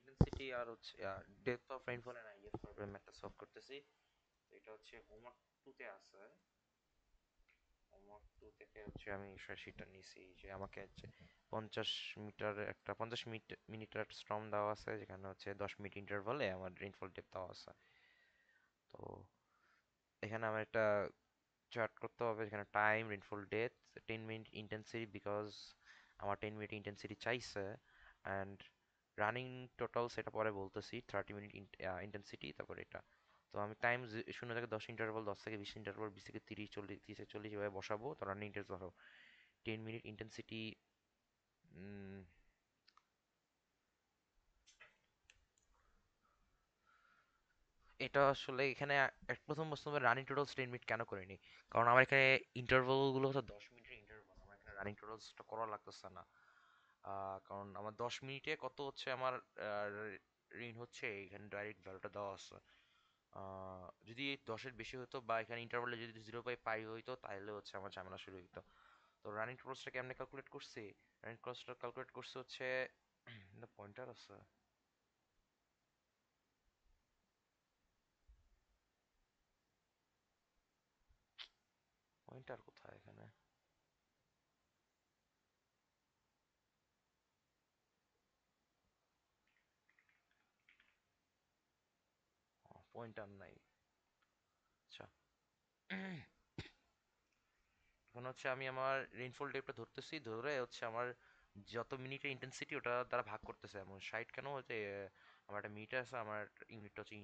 Intensity আর হচ্ছে depth of rainfall and IF problem একটা সলভ করতেছি। তো এটা হচ্ছে হোমওয়ার্ক 2 তে আছে। হোমওয়ার্ক 2 থেকে হচ্ছে আমি শীটটা নিছি যে আমাকে হচ্ছে 50 মিটার একটা 50 মিনিটের স্টর্ম দেওয়া আছে, যেখানে হচ্ছে 10 মিনিট ইন্টারভালে আমার রেইনফল ডেপথ দেওয়া আছে। তো এখানে আমার একটা চার্ট করতে হবে, যেখানে time, rainfall depth, 10 minute intensity, because আমার 10 মিনিট ইন্টেন্সিটি চাইছে, অ্যান্ড রানিং টোটাল সেটা পরে বলতেছি, 30 মিনিট ইন্টেন্সিটি, তারপর এটা। তো আমি টাইম 0 থেকে 10 ইন্টারভাল, 10 থেকে 20 ইন্টারভাল, 20 থেকে 30, 40, 30 থেকে 40 এভাবে বসাবো। তো রানিং ইন্টারভাল 10 মিনিট ইন্টেন্সিটি। এটা আসলে এখানে প্রথম প্রশ্ন হবে রানিং টোটালস 10 মিনিট কেন করিনি, কারণ আমার এখানে ইন্টারভালগুলো হচ্ছে 10 মিনিটের ইন্টারভাল, আমার এখানে রানিং টোটালসটা করা লাগতেছে না। কারণ আমার 10 মিনিটে কত হচ্ছে আমার ঋণ হচ্ছে, এখানে ডাইরেক্ট ভ্যালুটা দেওয়া আছে। যদি 10-এর বেশি হতো বা এখানে ইন্টারভালে যদি 0.5 হইতো, তাহলে হচ্ছে আমার ঝামেলা শুরু হইতো। তো রানিং টোটালসটা কেমনে ক্যালকুলেট করছি? রানিং টোটালসটা ক্যালকুলেট করছে হচ্ছে পয়েন্টার আছে, পয়েন্টার কোথায় এখানে? পয়েন্টার নাই। আচ্ছা, এখন হচ্ছে আমি আমার রেইনফল ডেপটা ধরতেছি, ধরে হচ্ছে আমার যত মিনিটের ইন্টেন্সিটি ওটা দ্বারা ভাগ করতেছে। এমন 60 কেন হচ্ছে, আমার একটা মিটার আছে, আমার ইউনিটটা হচ্ছে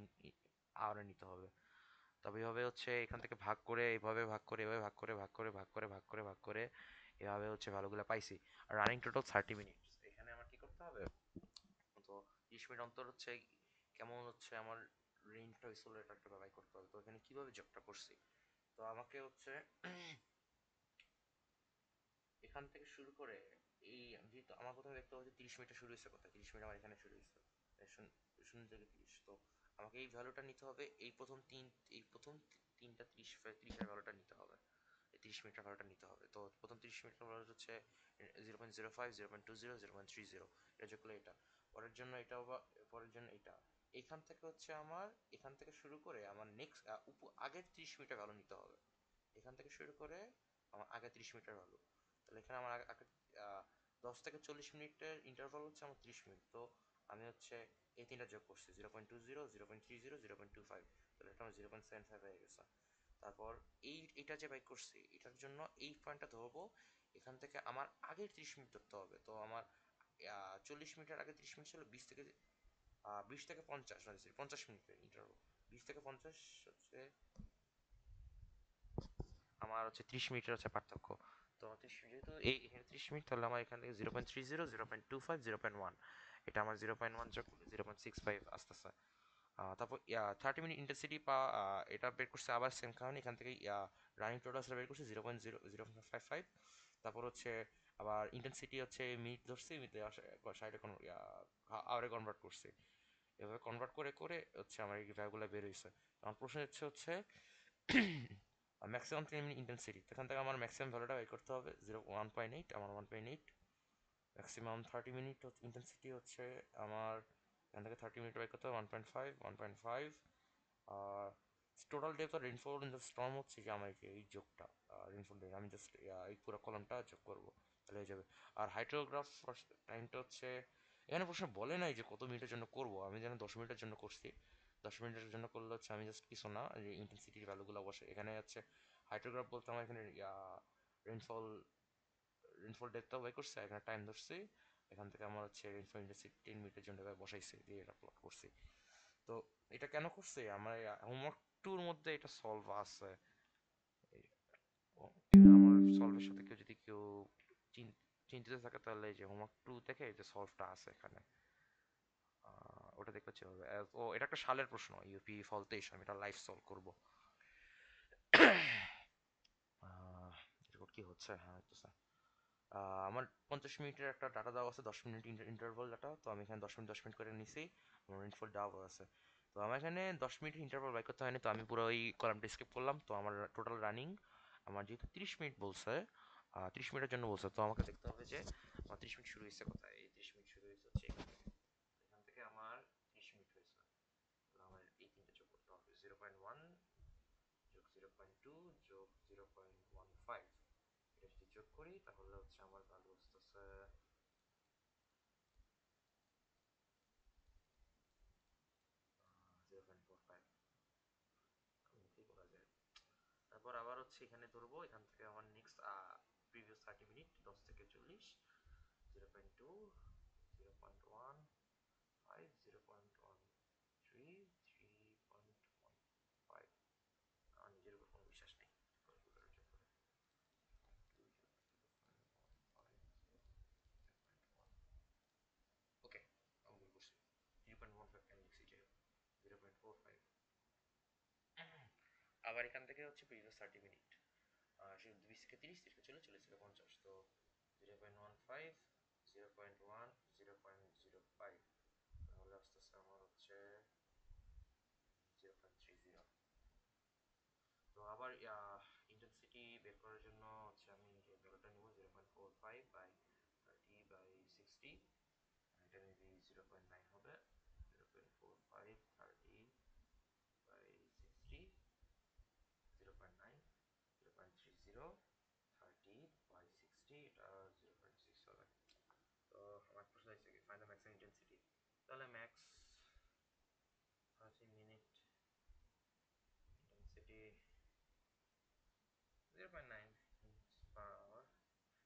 আওয়ারে নিতে হবে। তবে এভাবে হচ্ছে এখান থেকে ভাগ করে, এভাবে ভাগ করে, এভাবে ভাগ করে, ভাগ করে, ভাগ করে, ভাগ করে, ভাগ করে, এভাবে হচ্ছে ভ্যালুগুলো পাইছি। আর রানিং টোটাল 30 মিনিট। এখানে আমার কি করতে হবে? তো 30 মিনিট অন্তর হচ্ছে কেমন হচ্ছে আমার রেঞ্জটা হয়েছিল, এটা একটা বাই করতে হবে। তো এখানে কিভাবে যোগটা করছি? তো আমাকে হচ্ছে এখান থেকে শুরু করে এই, যেহেতু আমার প্রথমে দেখতে হবে যে 30 মিনিটে শুরু হয়েছে কোথায়, 30 মিনিট আমার এখানে শুরু হয়েছে 0 থেকে 30। তো আমাকে এই ভ্যালুটা নিতে হবে, এই প্রথম তিনটা 30-এর ভ্যালুটা নিতে হবে, এই 30 মিনিটের ভ্যালুটা নিতে হবে। তো প্রথম 30 মিনিটের ভ্যালু হচ্ছে 0.05, 0.20, 0.30, এটা যোগ করলে এটা, পরের জন্য এটা, বা পরের জন্য এটা। এইখান থেকে হচ্ছে আমার, এখান থেকে শুরু করে আমার নেক্সট আগের 30 মিনিটের ভ্যালু নিতে হবে। এখান থেকে শুরু করে আমার আগে 30 মিনিটের ভ্যালু। তাহলে এখানে আমার আগে 10 থেকে 40 মিনিটের ইন্টারভাল হচ্ছে আমার 30 মিনিট। তো আমি হচ্ছে এই তিনটা যোগ করছি, 0.20, 0.30, 0.25। তাহলে এটা আমার 0.75 হয়ে গেছে। তারপর এটা যে বাইক করছি, এটার জন্য এই পয়েন্টটা ধরবো। এখান থেকে আমার আগের 30 মিনিট ধরতে হবে। তো আমার 40 মিনিটের আগে 30 মিনিট ছিল 20 থেকে 50, মানে 50 মিনিটের ইন্টারভাল। 20 থেকে 50 হচ্ছে আমার হচ্ছে 30 মিনিটের হচ্ছে পার্থক্য। তো 30, যেহেতু এখানে 30 মিনিট, তাহলে আমার এখান থেকে 0.30, 0.25, 0.1, এটা আমার 0.1 যোগ করলে 0.65 আসতেছে। তারপর 30 মিনিট ইন্টেন্সিটি এটা বের করছে আবার সেম কারণে, এখান থেকে রানিং টোটালসটা বের করছে 0.055। তারপর হচ্ছে আবার ইন্টেন্সিটি হচ্ছে মিনিট ধরছি, মিনিটে সাইডে আওয়ারে কনভার্ট করছি। এভাবে কনভার্ট করে করে হচ্ছে আমার এই ভ্যালুগুলো বের হয়েছে। আমার প্রশ্ন হচ্ছে ম্যাক্সিমাম 3 মিনিট ইন্টেন্সিটি, এখান থেকে আমার ম্যাক্সিমাম ভ্যালুটা বের করতে হবে 1.8, আমার 1.8। ম্যাক্সিমাম 30 মিনিট ইন্টেন্সিটি হচ্ছে আমার, এখান থেকে 30 মিনিট বের করতে হবে 1.5, 1.5। আর total depth of rainfall in the storm হচ্ছে কি আমার এই যোগটা, রেইনফল ডে আমি জাস্ট এই পুরো কলমটা যোগ করবো, তাহলে হয়ে যাবে। আর হাইড্রোগ্রাফ টাইমটা হচ্ছে, এখানে প্রশ্ন বলে নাই যে কত মিনিটের জন্য করব, আমি যেন 10 মিনিটের জন্য করছি। 10 মিনিটের জন্য করলে হচ্ছে আমি জাস্ট কিছু না, যে ইন্টেন্সিটির ভ্যালুগুলো বসে এখানে হচ্ছে। হাইড্রোগ্রাফ বলতে আমার এখানে রেইনফল রেইনফল ডেপথটা বাই করছে, এখানে টাইম ধরছি। এখান থেকে আমার হচ্ছে রেইনফল ইন্টেন্সিটি 10 মিনিটের জন্য বসাইছে, দিয়ে এটা প্লট করছি। তো এটা কেন করছে, আমার হোমওয়ার্ক টুর মধ্যে এটা সলভ আছে। এই- আমার সলভের সাথে কেউ যদি চিন্তিত থাকে, তাহলে এই যে হোমওয়ার্ক টু থেকে এই যে সলভটা আছে এখানে, ওটা দেখলে হচ্ছে হবে। ও এটা একটা সালের প্রশ্ন, ইউপি ফল 23, আমি এটা লাইভ সলভ করবো। রেকর্ড কি হচ্ছে? হ্যাঁ হচ্ছে। আমার 50 মিনিটের একটা ডাটা দেওয়া আছে, 10 মিনিট ইন্টারভাল ডাটা। তো আমি এখানে 10 মিনিট 10 মিনিট করে নিছি, আমার রেইনফল দেওয়া আছে। তো আমার এখানে 10 মিনিট ইন্টারভাল বাই করতে হয়নি, তো আমি পুরো ওই কলামটা স্কিপ করলাম। তো আমার টোটাল রানিং, আমার যেহেতু 30 মিনিট বলছে, 30 মিনিটের জন্য বলছে, তো আমাকে দেখতে হবে যে আমার 30 মিনিট শুরু হয়েছে কোথায়। এই 30 মিনিট শুরু হয়েছে হচ্ছে এখান থেকে। এখান থেকে আমার 0.1 যোগ 0.2 যোগ 0.15, এটা যদি যোগ করি তাহলে হচ্ছে আমার ভ্যালু আসতেছে 0.45, মুখেই করা যায়। তারপর আবার হচ্ছে এখানে ধরবো, এখান থেকে আমার নেক্সট প্রিভিয়াস 30 মিনিট 10 থেকে 40, 0.2, 0.1, 5, 0.13, 3.15। আমার নিজের উপর কোনো বিশ্বাস নেই, ক্যালকুলেটর চেক করে। 2 ওকে, আমি ভুল করছি, 3.15 কেন লিখছি, যাই হোক 0.45। আবার এখান থেকে হচ্ছে প্রিভিয়াস 30 মিনিট, 20 থেকে 30, 30 থেকে 40, 40 থেকে 50, তো 0.15, 0.1, 0.05, তাহলে আস্তে আস্তে আমার হচ্ছে 0.30। তো আবার ইন্টেন্সিটি বের করার জন্য হচ্ছে আমি যে ভ্যালুটা নিব 0.45 বাই 30 বাই 60, এটা মেবি 0.9 হবে। 0.45 30 বাই 60, 0.9, 0.30 30 বাই 60, এটা 0.6 হবে। তো আমার প্রশ্ন হচ্ছে কি, ফাইন্ড দ্য ম্যাক্সিমাম ইন্টেন্সিটি। তাহলে max 30 minute intensity 0.9 per hour.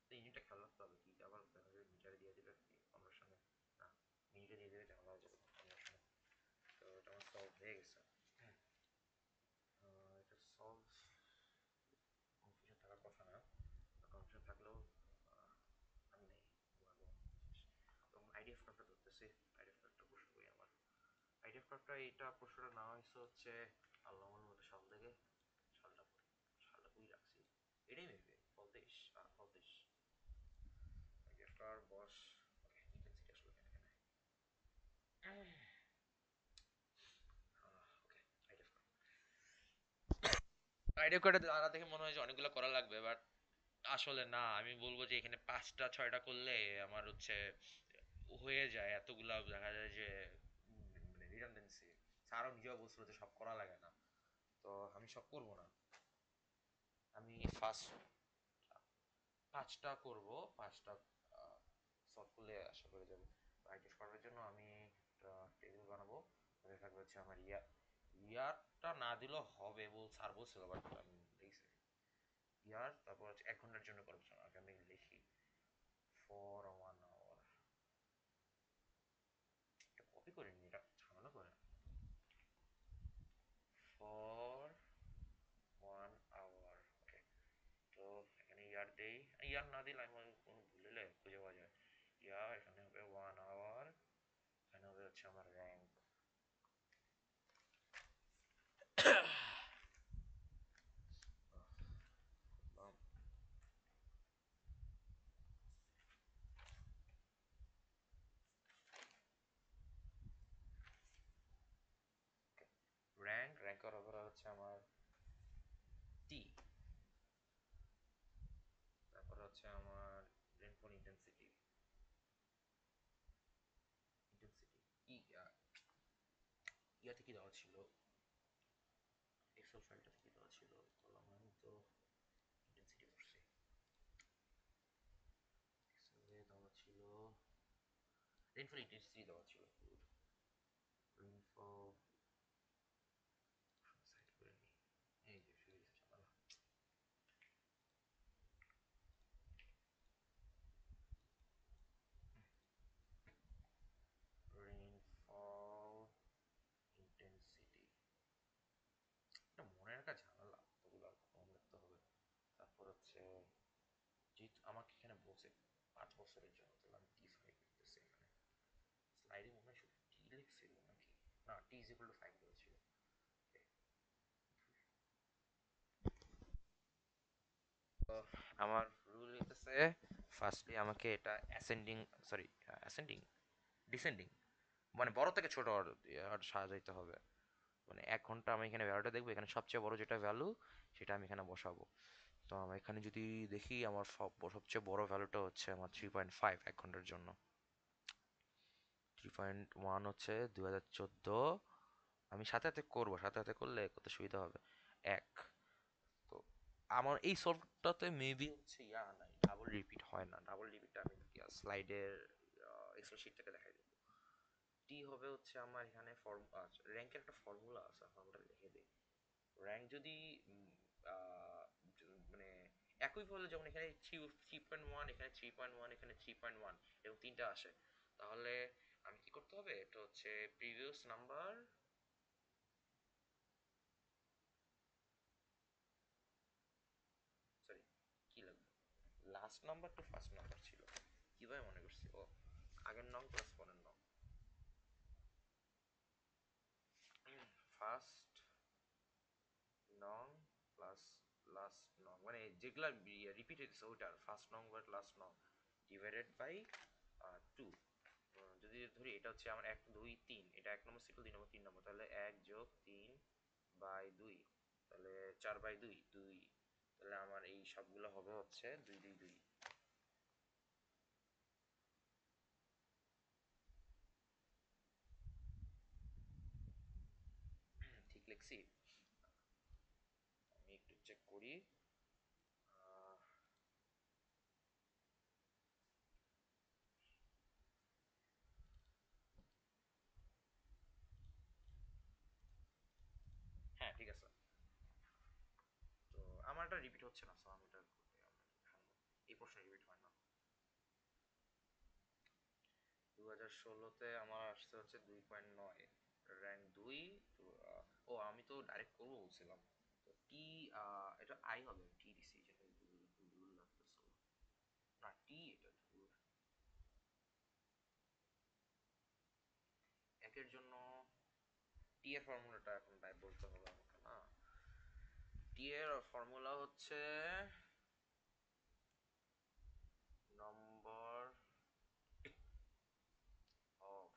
তো ইউনিটটা খেয়াল রাখতে হবে, কি আবার দেখা যাবে মিটারে দিয়ে দেবে কনভার্সনে, না মিনিটে দিয়ে দেবে, ঝামেলা হয়ে যাবে কনভার্সনে। তো এটা আমার সলভ হয়ে গেছে। এটা সলভ, কনফিউশন থাকার কথা না, কনফিউশন থাকলেও আমি নেই তো আইডিএফ কার্ডটা ধরতেছি। আইডিএফ কার্ডটা প্রশ্ন করি আমার, আইডিএফ কার্ডটা, এইটা প্রশ্নটা নেওয়া হয়েছে হচ্ছে আল্লাহ মতো সাল থেকে, সালটা সালটা কই রাখছি, এটাই মেবি ফলদেশ, ফলদেশ আইডিএফ কার্ড বস। ওকে, ইন্টেন্সিটি আসলে কেন কেন, ওকে আইডিএফ কার্ড, আইডিএফ কার্ডে দাঁড়া দেখে মনে হয় যে অনেকগুলো করা লাগবে, বাট আসলে না, আমি বলবো যে এখানে 5টা 6টা করলে আমার হচ্ছে হয়ে যায়, এতগুলা দেখা যায় যে মানে রিডান্ডেন্সি। স্যারও নিজেও বলছিল যে সব করা লাগে না, তো আমি সব করব না, আমি ফার্স্ট 5টা করব, 5টা সলভ করলে আশা করে যাবো। আইটি করার জন্য আমি একটা টেবিল বানাবো, ওখানে থাকবে হচ্ছে আমার ইয়ারটা না দিলেও হবে, স্যার বলছিল, বাট আমি দেখছি ইয়ার, তারপর হচ্ছে 1 ঘন্টার জন্য করবো, আগে আমি লিখি ফর 1 আওয়ার, এটা কপি করে নি, এটা ঝামেলা করে, ফর 1 আওয়ার। ওকে, তো এখানে ইয়ার দেই, ইয়ার না দিলে আমি কোনো ভুলে খুঁজে পাওয়া যায়, ইয়ার এখানে হবে 1 আওয়ার, এখানে হবে হচ্ছে আমার র্যাঙ্ক। র্যাঙ্কের ওপরে হচ্ছে আমার টি, তারপরে হচ্ছে আমার রেনফল ইন্টেন্সিটি, ইন্টেন্সিটি ইয়াতে কি দেওয়া ছিল, এক্সেল ফাইলটাতে কি দেওয়া ছিল, কলাম আমি তো ইন্টেন্সিটি করছি, এক্সেলে দেওয়া ছিল রেনফল ইন্টেন্সিটি দেওয়া ছিল, রেনফল সাইড করে নি, এই যে শুরু হয়েছে ঝামেলা। রেইনফল ইন্টেন্সিটি, এটা মনে রাখা ঝামেলা, ওগুলো কম লিখতে হবে। তারপর হচ্ছে যেহেতু আমাকে এখানে বলছে 5 বছরের জন্য, তাহলে আমি টি ফাইভ লিখতেছি এখানে, স্লাইডে মনে হয় শুধু টি লিখছিল নাকি, না টি ইজ ইকুয়াল টু 5 বলেছিল। তো আমার রুল হইতেছে, ফার্স্টলি আমাকে এটা অ্যাসেন্ডিং, সরি অ্যাসেন্ডিং, ডিসেন্ডিং, মানে বড় থেকে ছোট আর সাজাইতে হবে, মানে 1 ঘন্টা আমি এখানে ভ্যালুটা দেখবো, এখানে সবচেয়ে বড় যেটা ভ্যালু সেটা আমি এখানে বসাবো। তো আমি এখানে যদি দেখি আমার সবচেয়ে বড় ভ্যালুটা হচ্ছে আমার 3.5 1 ঘন্টার জন্য, 3.1 হচ্ছে 2014 আমি সাথে সাথে করবো, সাথে সাথে করলে কত সুবিধা হবে। এক, তো আমার এই সলভটাতে মেবি হচ্ছে নাই, ডাবল রিপিট হয় না। ডাবল রিপিটটা আমি স্লাইডের এক্সেল শিটটাকে দেখাই দেবো। টি হবে হচ্ছে আমার এখানে র্যাঙ্কের একটা ফর্মুলা আছে, ফর্মুলাটা লিখে দিই। র্যাঙ্ক যদি মানে একই হলে, যেমন এখানে 3.1, এখানে 3.1, এখানে 3.1 এবং তিনটা আসে, তাহলে আমি কি করতে হবে, এটা হচ্ছে প্রিভিয়াস নাম্বার, সরি কি লাগবে, last number to first number ছিল, কিভাবে মনে করছি, ও আগের নং প্লাস পরের নং, ফার্স্ট নং প্লাস লাস্ট নং, মানে যেগুলা রিপিট হইতেছে ওইটার ফার্স্ট নং বা লাস্ট নং ডিভাইডেড বাই 2। যদি ধরি এটা হচ্ছে আমার 1 2 3, এটা 1 নম্বর সিকল, 2 নম্বর 3 নম্বর, তাহলে 1+3/2, তাহলে 4/2 2, তাহলে আমার এই সবগুলো হবে হচ্ছে 2 2 2। ঠিক লিখছি? আমি একটু চেক করি। হ্যাঁ ঠিক আছে। তো আমার এটা রিপিট হচ্ছে না, সো আমি এটা এই প্রশ্ন রিপিট হয় না। 2016-তে আমার আসছে হচ্ছে 2.9, র্যাঙ্ক 2। তো ও আমি তো ডাইরেক্ট করবো বলছিলাম, তো টি এটা আই হবে, টি দিছি, যেটা ভুল লাগতেছে না, টি এটা ভুল। একের জন্য টি এর ফর্মুলাটা এখন তাই বলতে হবে আমাকে না। টি এর ফর্মুলা হচ্ছে number of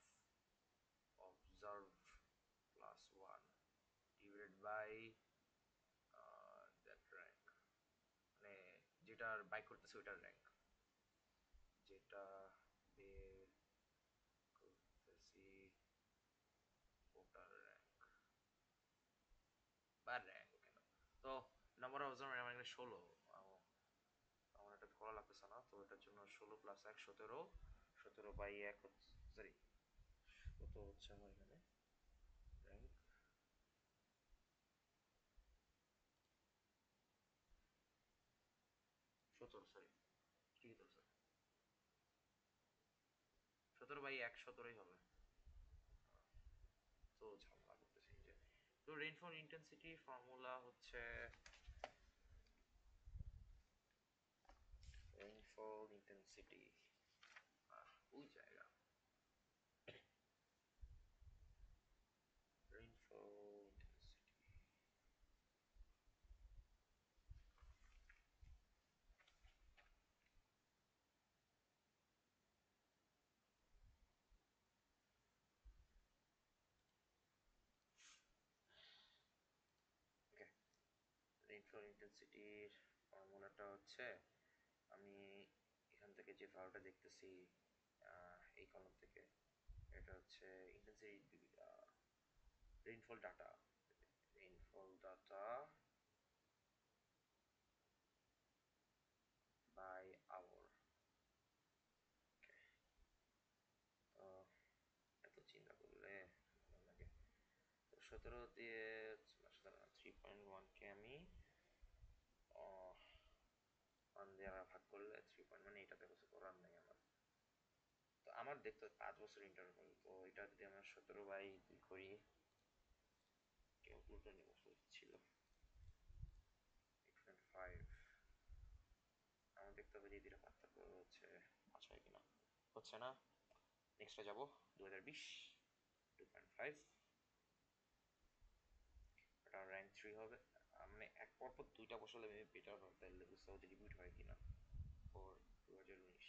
observe plus 1 divided by that rank, মানে যেটার বাই করতেছে ওইটার র্যাঙ্ক, যেটা বের করতেছি ওটার র্যাঙ্ক বা র্যাঙ্ক কেন। তো নাম্বার অফ অবজারভার আমার এখানে 16, আমার এটা ধরা লাগতেছে না, তো এটার জন্য 16 + 1 17, 17/1 হচ্ছে, সরি কত হচ্ছে আমার এখানে র্যাঙ্ক, 17, সরি ঠিকই তো স্যার, 17/1 17ই হবে। তো ঝামেলা করতেছি যে, তো রেইনফল ইন্টেন্সিটি ফর্মুলা হচ্ছে রেইনফল ইন্টেন্সিটি, ওই জায়গা, রেইনফল ইন্টেন্সিটি, ওকে। রেইনফল ইন্টেন্সিটির ফর্মুলাটা হচ্ছে, আমি এখান থেকে যে ভ্যালুটা দেখতেছি এই কলাম থেকে, এটা হচ্ছে intensity, rainfall data, rainfall data by hour. তো এত চিন্তা করলে ভালো লাগে। তো 17 দিয়ে 3.1 কে আমি 1 দিয়ে ভাগ করলে 3 মানে এটাতে কিছু করার নাই আমার। তো আমার দেখতে 5 বছর ইন্টারভ্যাল, তো এটা যদি আমরা 17/2 করি, ক্যালকুলেটর নিয়ে বসে ছিল 8.5, আমার দেখতে হবে যে এই দুটো পার্থক্য হচ্ছে 5 হয় কিনা, হচ্ছে না। নেক্সটে যাব 2020, 2.5, এটা র্যাঙ্ক 3 হবে। মানে এক পর দুইটা বসালে মেবি বেটার হয়, তাহলে বুঝতে হবে রিপিট হয় কিনা। ফর 2019,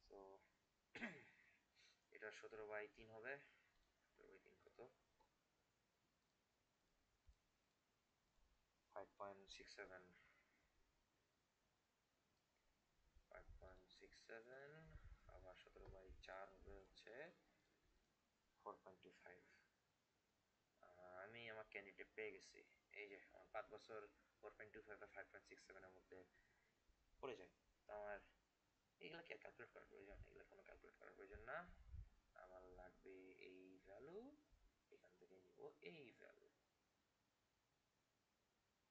সো এটা 17/3 হবে। 17/3 কত, 5.67, 5.67, আবার 17/4 হবে হচ্ছে 4.25। ক্যান্ডিডেট পেয়ে গেছি। এই যে আমার 5 বছর 4.25 আর 5.67 এর মধ্যে পড়ে যায়। তো আমার এগুলো কি ক্যালকুলেট করার প্রয়োজন? এগুলো কোনো ক্যালকুলেট করার প্রয়োজন না। আমার লাগবে এই ভ্যালু, এখান থেকে নিব এই ভ্যালু।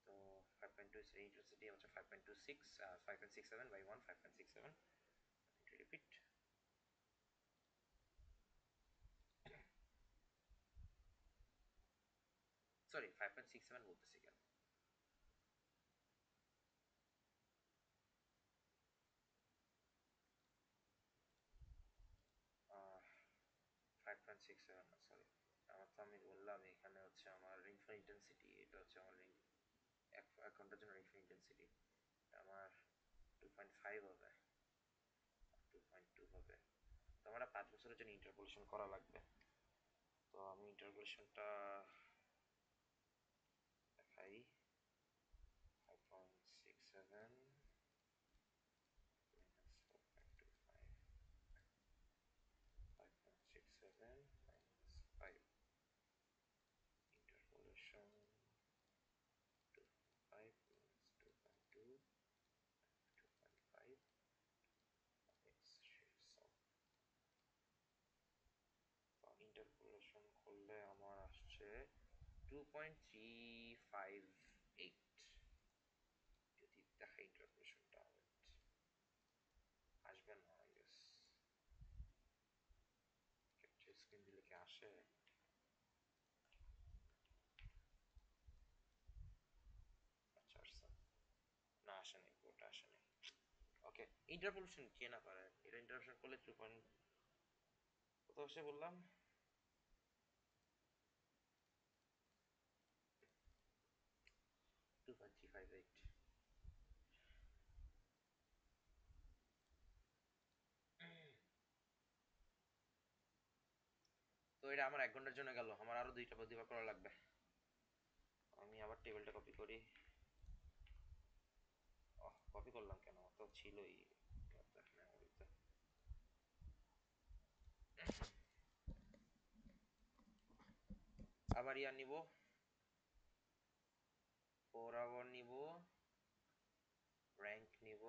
তো 5.2 ইন্টেন্সিটি হচ্ছে 5.26, 5.67 বাই 1, 5.67। রিপিট, সরি 5.67 বলতেছি কেন, 5.67 না, সরি। আমার তো আমি বললাম এখানে হচ্ছে আমার রিংফল ইন্টেন্সিটি, এটা হচ্ছে আমার রিং এক ঘন্টার জন্য রিংফল ইন্টেন্সিটি। আমার 2.5 হবে, 2.2 হবে। তো আমার 5 বছরের জন্য ইন্টারপোলেশন করা লাগবে। তো আমি ইন্টারপোলেশনটা দেখাই। 5.67 minus 4.25, 5.67 minus 5, interpolation 2.5 minus 2.2, 2.5 x shifts of, তো ইন্টারপোলেশন করলে আমার আসছে 2.358। যদি দেখা ইন্টারপোলেশনটা আসবে না, আই গেস ক্যাপচার স্ক্রিন দিলে কি আসে? আচ্ছা আসছে, না আসে নাই, ওটা আসে নাই। ওকে, ইন্টারপোলেশন কে না পারে, এটা ইন্টারপোলেশন করলে 2 পয়েন্ট কত আসে বললাম, 2.358। তো এটা আমার 1 ঘন্টার জন্য গেল, আমার আরো দুইবার করা লাগবে। আমি আবার টেবিলটা কপি করি। কপি করলাম কেন, তো ছিলই মেমোরিতে। আবার ইয়ার নিব, 4 আওয়ার নিব, র্যাঙ্ক নিব,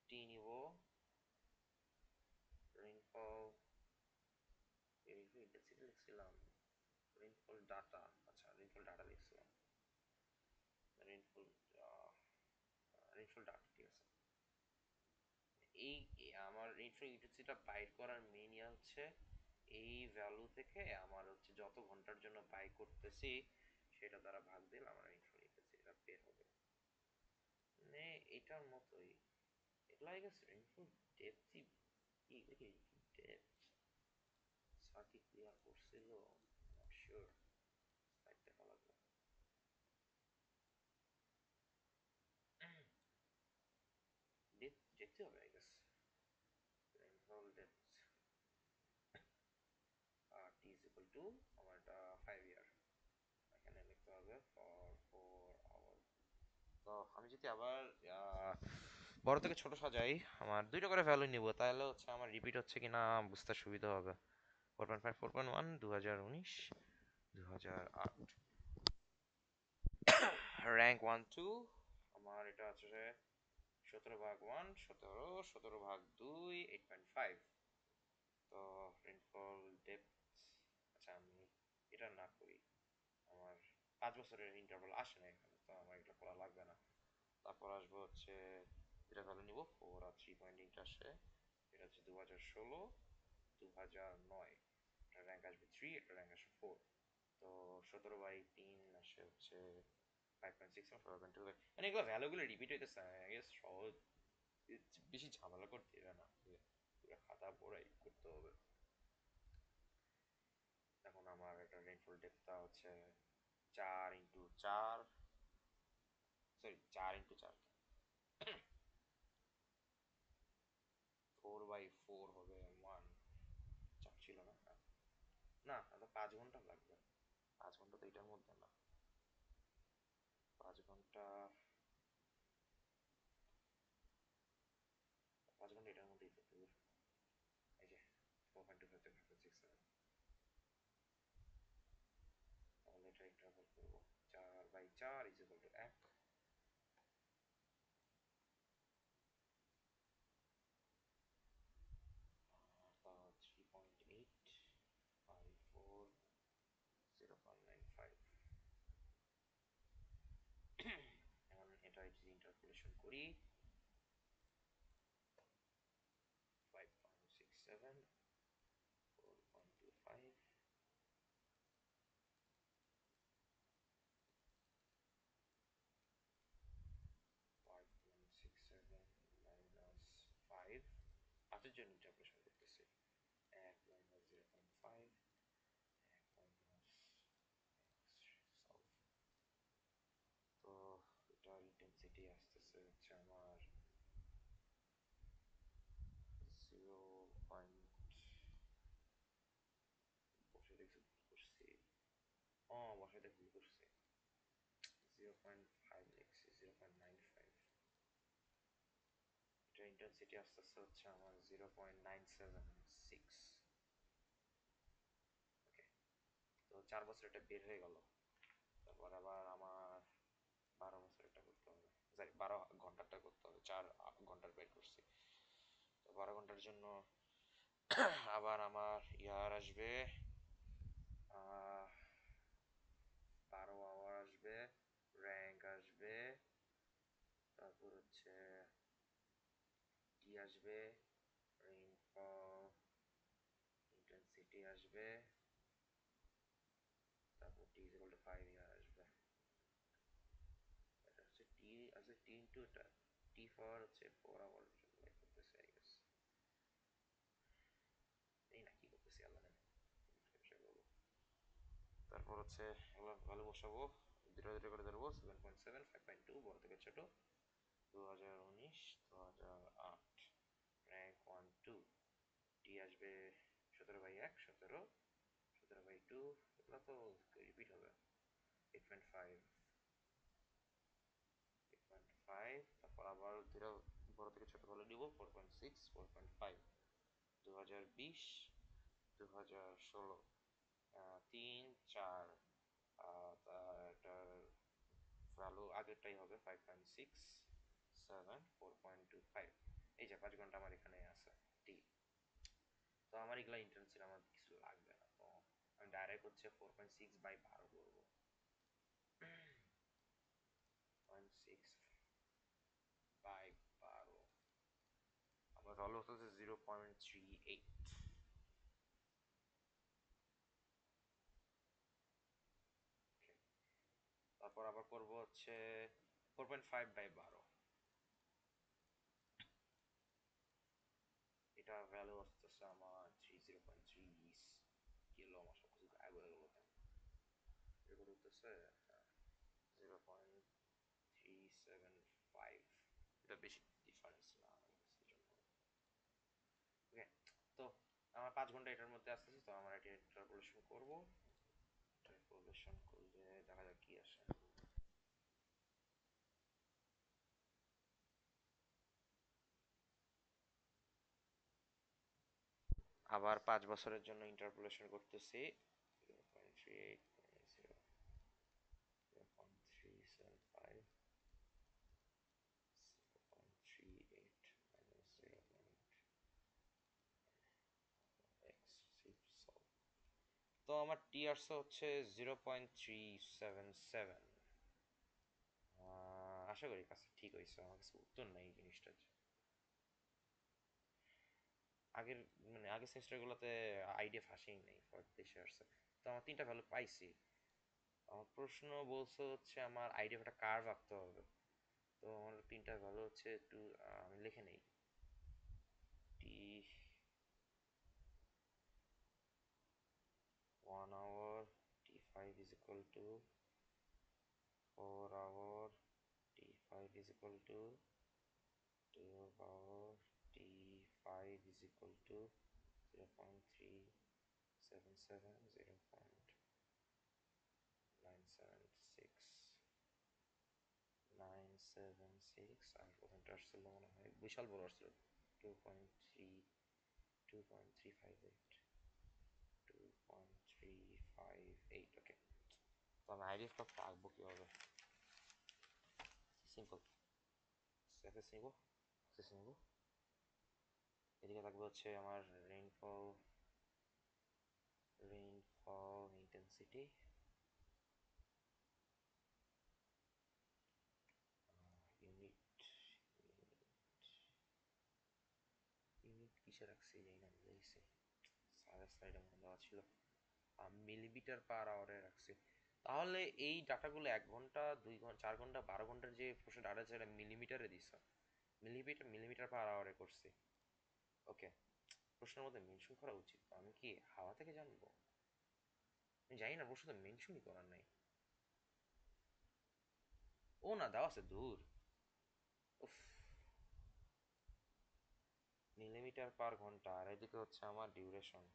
টি নিব, রেইনফল, ইন্টেন্সিটি লিখছিলাম, রেইনফল ডাটা, আচ্ছা রেইনফল ডাটা লিখছিলাম, রেইনফল রেইনফল ডাটা, ঠিক আছে। এই আমার রেইনফল ইন্টেন্সিটিটা বাইর করার মেইন ইয়া হচ্ছে এই ভ্যালু থেকে আমার হচ্ছে যত ঘন্টার জন্য বাই করতেছি সেটা দ্বারা ভাগ দিলে আমার রেইনফল ইন্টেন্সিটিটা বের হবে। মানে এটার মতোই, এগুলো আই গেস রেইনফল ডেপথ, এগুলো কি ডেপথ স্যার কি ক্লিয়ার করছিল, নট শিওর, স্লাইড দেখা লাগবে। ডেপথ ডেপথই হবে I guess, rainfall depth T is equal to, আমার এটা 5 ইয়ার, এখানে লিখতে হবে ফর 4 আওয়ার। তো আমি যদি আবার বড় থেকে ছোট সাজাই, আমার দুইটা করে ভ্যালু নিব, তাহলে হচ্ছে আমার রিপিট হচ্ছে কিনা বুঝতে সুবিধা হবে। 4.5, 4.1, 2019, 2008, র্যাঙ্ক 1 2, আমার এটা আছে 17/1, 17, 17/2, 8.5। তো রেইনফল ডেপথ, আচ্ছা আমি এটা না করি, আমার 5 বছরের ইন্টারভাল আসে না এখানে, তো আমার এটা করা লাগবে না। তারপর আসবো হচ্ছে যেটা ভ্যালু নিব 4 আর 3.8 আসে, এটা হচ্ছে 2016, 2009, এটা র্যাঙ্ক আসবে 3, এটা র্যাঙ্ক আসবে 4। তো 17/3 আসে হচ্ছে 5.6 আর 4.2, মানে এগুলো ভ্যালুগুলো রিপিট হইতেছে, আই গেস সহজ, বেশি ঝামেলা করতে হবে না, পুরো খাতা পড়াই করতে হবে। এখন আমার এটা রেইনফল ডেপথটা হচ্ছে 4 × 4, সরি 4 × 4, 4/4 হবে 1, 4 ছিল না, না তো 5 ঘন্টা লাগবে, 5 ঘন্টা তো এটার মধ্যে না, 5 ঘন্টা, 5 ঘন্টা এটার মধ্যেই তো দূর। এই যে 4.25 থেকে 5.67, করি 5.67 4.25 5.67 minus 5 পাঁচের জন্য ইন্টারপোলেশন করতেছি 1 minus 0.5 1 minus solve তো এটার ইন্টেন্সিটি আসতেছে হচ্ছে আমার 0. বসে দেখছি ভুল করছি বসাতে ভুল করছি 0.5 লিখছি 0.95 এটার ইন্টেন্সিটি আসতেছে হচ্ছে আমার 0.976 ওকে তো 4 বছর এটা বের হয়ে গেল তারপর আবার আমার 12 বছর এটা করতে হবে সরি 12 ঘন্টাটা করতে হবে 4 ঘন্টার বের করছি তো 12 ঘন্টার জন্য আবার আমার ইয়ার আসবে 12 আওয়ার আসবে র্যাঙ্ক আসবে তারপর হচ্ছে টি আসবে রেইনফল ইন্টেন্সিটি আসবে তারপর টি ইজ ইকুয়াল টু 5 ইয়ার আসবে এটা হচ্ছে টি আসবে টি ইনটু এটা টি ফর হচ্ছে 4 আওয়ার জন্য বের করতেছে আই গেস এই না কি করতেছি আল্লাহ জানে তারপর হচ্ছে এগুলো ভ্যালু বসাবো দুটো দুটো করে ধরবো 7.7 5.2 বড় থেকে ছোট 2019 2008 র্যাঙ্ক 1 2 টি আসবে 17/1 17 এগুলো তো রিপিট হবে 8.5 8.5 তারপর আবার দুটো বড় থেকে ছোট হলে নিব 4.6 4.5 2020 2016 3 4 এটার ভ্যালু আগেরটাই হবে 5.6 7 4.25 এই যে 5 ঘন্টা আমার এখানে আছে টি তো আমার এগুলা ইন্টার্নশিপ আমার কিছু লাগবে না তো আমি ডাইরেক্ট হচ্ছে 4.6/12 করবো 0.6/12 আমার ভ্যালু হচ্ছে 0.38 তারপর আবার করব হচ্ছে 4.5/12 এটা ভ্যালু আসতেছে আমার 0.3 কিলো আমার সব কিছু গায়েব হয়ে গেল এগুলো হতেছে 0.375 এটা বেশি ডিফারেন্স না ওকে তো আমার 5 ঘন্টা এটার মধ্যে আসতেছে তো আমার এটা ইন্টারপোলেশন করবো ইন্টারপোলেশন করলে দেখা যাক কি আসে আবার 5 বছরের জন্য ইন্টারপোলেশন করতেছি 0.38 0.375 0.38 minus 0.x তো আমার টিআরস হচ্ছে 0.377 আশা করি কাছে ঠিক হয়েছে আমার কাছে উত্তর নাই এই জিনিসটা আগের মানে আগের সেমিস্টারগুলোতে আইডিয়া ফাঁসেই নেই দেশে আসছে তো আমার 3টা ভ্যালু পাইছি আমার প্রশ্ন বলছে হচ্ছে আমার আইডিয়াটা কার্ভ আঁকতে হবে তো আমার 3টা ভ্যালু হচ্ছে একটু আমি লিখে নেই টি 1 hour t5 is equal to 4 hour t5 is equal to 12 hour t5 is equal to 0.377 0.976 আর প্রথমটা আসছিল মনে হয় বিশাল বড় আসছিল 2.358 2.358 ওকে তো আমি আইডিএফ কাপটা আঁকবো কিভাবে সিম্পল সারফেস নিব অ্যাক্সেস নিব এদিকে থাকবে হচ্ছে আমার রেইনফল ইন্টেন্সিটি ইউনিট নিচে রাখছি, এই না মিলাইছি, সাইডে সাইডে মনে দেওয়া ছিল, মিলিমিটার পার আওয়ারে রাখছি। তাহলে এই ডাটাগুলো 1 ঘন্টা 2 ঘন্টা 4 ঘন্টা 12 ঘন্টার যে প্রশ্ন ডাটা আছে এটা মিলিমিটারে দিছ, মিলিমিটার পার আওয়ারে করছি। ওকে, প্রশ্নের মধ্যে মেনশন করা উচিত, আমি কি হাওয়া থেকে জানবো? আমি জানি না, প্রশ্ন তো মেনশনই করার নাই। ও না, দেওয়া আছে, দূর। উফ, মিলিমিটার পার ঘন্টা, আর এদিকে হচ্ছে আমার ডিউরেশন।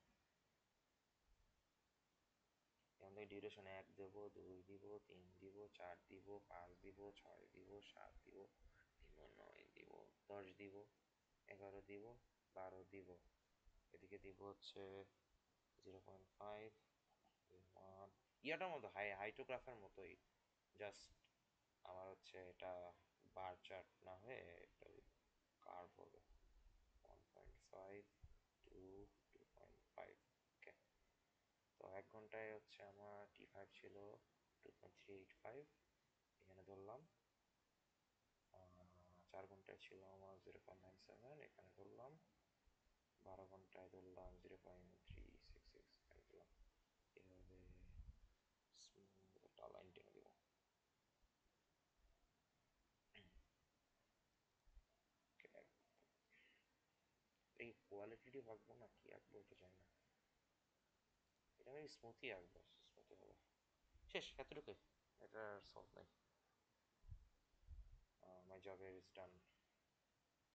এখান থেকে ডিউরেশন 1 দেব, 2 দিব, 3 দিব, 4 দিব, 5 দিব, 6 দিব, 7 দিব, 9 দিব, 10 দিব, 11 দিব, 12 দিব, এদিকে দিব হচ্ছে 0.5, 1। ইয়াটার মতো হাইটোগ্রাফের মতোই, জাস্ট আমার হচ্ছে এটা বার চার্ট না হয়ে এটা কার্ভ হবে। 1.5, 2, 2.5। ওকে, তো 1 ঘন্টায় হচ্ছে আমার T5 ছিল 2.385, এখানে ধরলাম। 4 ঘন্টায় ছিল আমার 0.97, এখানে ধরলাম। 12 ঘন্টায় ধরলাম 0.366, এখানে ধরলাম। এভাবে স্মুথ একটা লাইন টেনে দিব। এই কোয়ালিটি আঁকবো না কি আঁকবো এটা জানি না, এটা আমি স্মুথই আঁকবো, স্মুথই হবে। শেষ, এতটুকুই, এটা সলভ নাই। My job is done.